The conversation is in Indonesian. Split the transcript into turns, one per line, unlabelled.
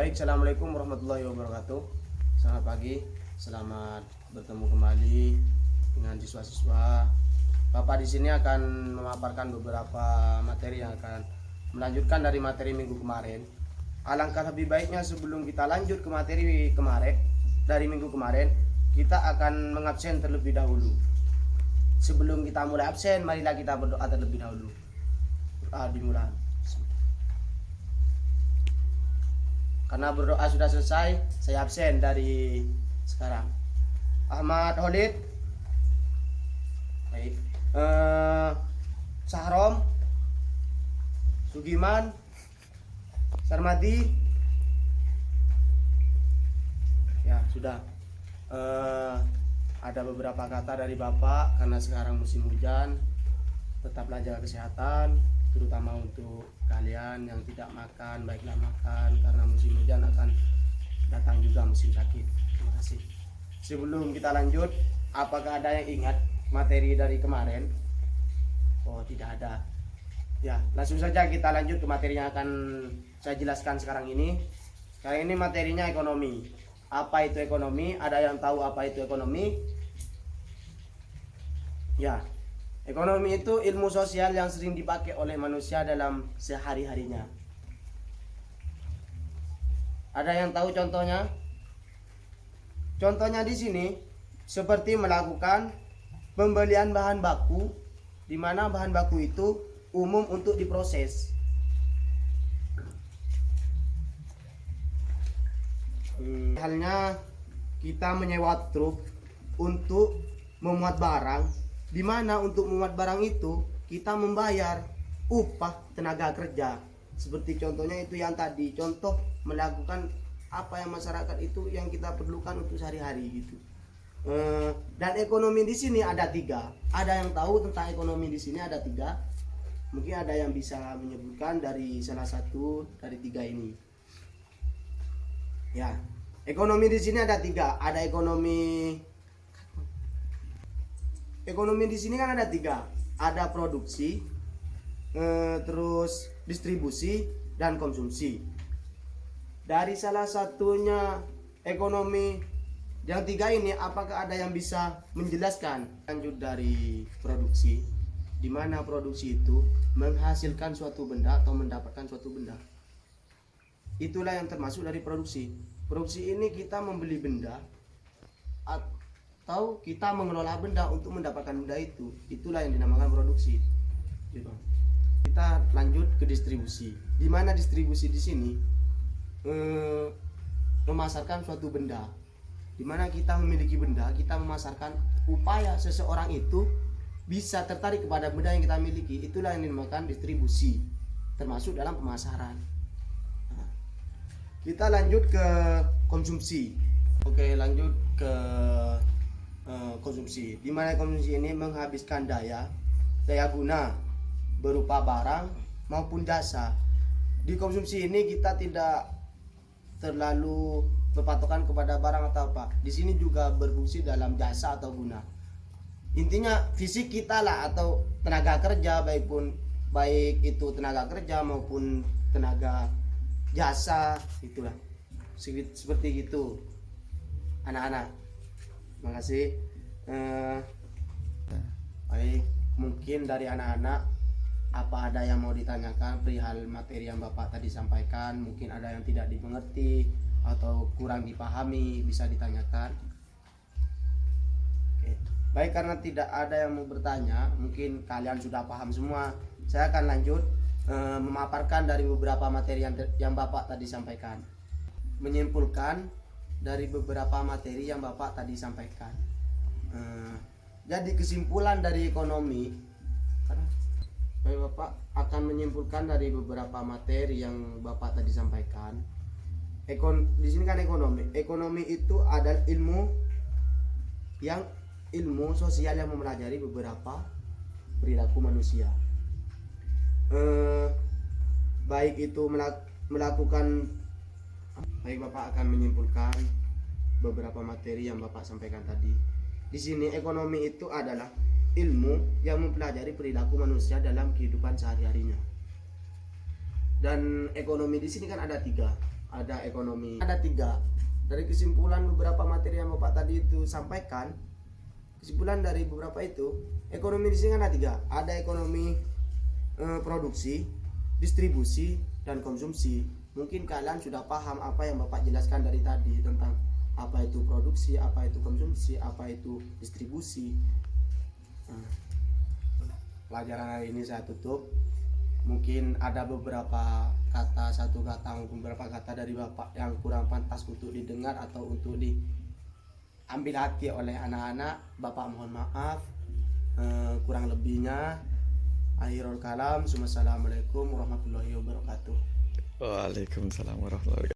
Baik, assalamualaikum warahmatullahi wabarakatuh. Selamat pagi, selamat bertemu kembali dengan siswa-siswa. Bapak di sini akan memaparkan beberapa materi yang akan melanjutkan dari materi minggu kemarin. Alangkah lebih baiknya sebelum kita lanjut ke materi kemarin, dari minggu kemarin, kita akan mengabsen terlebih dahulu. Sebelum kita mulai absen, marilah kita berdoa terlebih dahulu. Dimulai. Karena berdoa sudah selesai, saya absen dari sekarang. Ahmad Holid, baik. Sahrom, Sugiman, Sarmadi, ya sudah. Ada beberapa kata dari Bapak karena sekarang musim hujan, tetaplah jaga kesehatan, terutama untuk kalian yang tidak makan, baiklah makan karena musim hujan akan datang juga musim sakit. Terima kasih. Sebelum kita lanjut, apakah ada yang ingat materi dari kemarin? Oh, tidak ada. Ya, langsung saja kita lanjut ke materi yang akan saya jelaskan sekarang ini. Sekarang ini materinya ekonomi. Apa itu ekonomi? Ada yang tahu apa itu ekonomi? Ya. Ekonomi itu ilmu sosial yang sering dipakai oleh manusia dalam sehari-harinya. Ada yang tahu contohnya? Contohnya di sini seperti melakukan pembelian bahan baku, di mana bahan baku itu umum untuk diproses. Halnya kita menyewa truk untuk memuat barang, di mana untuk memuat barang itu kita membayar upah tenaga kerja. Seperti contohnya itu yang tadi, contoh melakukan apa yang masyarakat itu yang kita perlukan untuk sehari-hari gitu. Dan ekonomi di sini ada tiga. Ada yang tahu tentang ekonomi di sini ada tiga. Mungkin ada yang bisa menyebutkan dari salah satu dari tiga ini. Ya, ekonomi di sini ada tiga. Ada Ekonomi di sini kan ada tiga, ada produksi, terus distribusi dan konsumsi. Dari salah satunya ekonomi yang tiga ini, apakah ada yang bisa menjelaskan? Lanjut dari produksi, di mana produksi itu menghasilkan suatu benda atau mendapatkan suatu benda. Itulah yang termasuk dari produksi. Produksi ini kita membeli benda atau kita mengelola benda untuk mendapatkan benda itu. Itulah yang dinamakan produksi. Kita lanjut ke distribusi. Di mana distribusi di sini memasarkan suatu benda. Di mana kita memiliki benda, kita memasarkan upaya seseorang itu bisa tertarik kepada benda yang kita miliki. Itulah yang dinamakan distribusi, termasuk dalam pemasaran. Kita lanjut ke konsumsi. Oke, lanjut ke konsumsi, di mana konsumsi ini menghabiskan daya guna berupa barang maupun jasa. Di konsumsi ini kita tidak terlalu berpatokan kepada barang atau apa. Di sini juga berfungsi dalam jasa atau guna. Intinya fisik kita lah atau tenaga kerja, baik itu tenaga kerja maupun tenaga jasa, itulah. Seperti gitu anak-anak. Makasih. Baik, mungkin dari anak-anak apa ada yang mau ditanyakan perihal materi yang Bapak tadi sampaikan? Mungkin ada yang tidak dimengerti atau kurang dipahami, bisa ditanyakan. Oke. Baik, karena tidak ada yang mau bertanya, mungkin kalian sudah paham semua. Saya akan lanjut memaparkan dari beberapa materi yang Bapak tadi sampaikan. Menyimpulkan dari beberapa materi yang Bapak tadi sampaikan. Jadi kesimpulan dari ekonomi, Bapak akan menyimpulkan dari beberapa materi yang Bapak tadi sampaikan. Di sini kan ekonomi itu adalah ilmu sosial yang mempelajari beberapa perilaku manusia. Baik itu melakukan. Baik, Bapak akan menyimpulkan beberapa materi yang Bapak sampaikan tadi. Di sini ekonomi itu adalah ilmu yang mempelajari perilaku manusia dalam kehidupan sehari-harinya. Dan ekonomi di sini kan ada tiga. ada ekonomi. Ada 3. Dari kesimpulan beberapa materi yang Bapak tadi itu sampaikan, kesimpulan dari beberapa itu, ekonomi di sini kan ada 3. Ada ekonomi produksi, distribusi, dan konsumsi. Mungkin kalian sudah paham apa yang Bapak jelaskan dari tadi tentang apa itu produksi, apa itu konsumsi, apa itu distribusi. Pelajaran hari ini saya tutup. Mungkin ada beberapa kata, satu kata maupun beberapa kata dari Bapak yang kurang pantas untuk didengar atau untuk diambil hati oleh anak-anak. Bapak mohon maaf. Kurang lebihnya akhirul kalam. Assalamualaikum warahmatullahi wabarakatuh.
Waalaikumsalam warahmatullahi wabarakatuh.